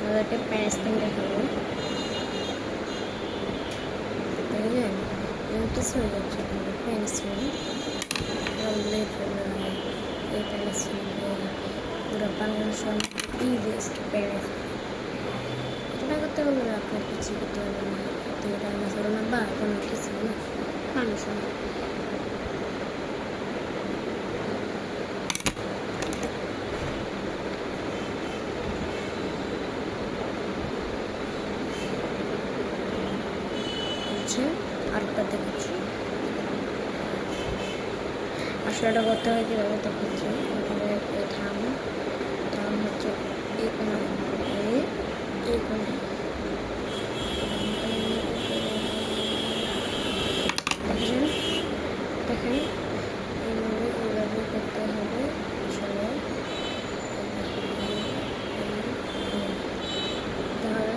তাদেরকে প্যারাস্টিন দেখাবো। দেখলেন নোটিস হয়ে যাচ্ছে প্যারাস্টিন এই প্যারাস্টিন পুরো বাংলাদেশের ইজিয়েস্ট প্যারাস্টিন। এটা করতে হলে আপনার কিছু করতে হবে না, ডাইনোসর না বা কোনো কিছু না, মানুষ না। আরেকটা দেখছি আসলে করতে হয় কীভাবে দেখাচ্ছি। থাম হচ্ছে এই কোনো এই কোনো দেখেন দেখেন এইভাবে করতে হবে আসলে। তাহলে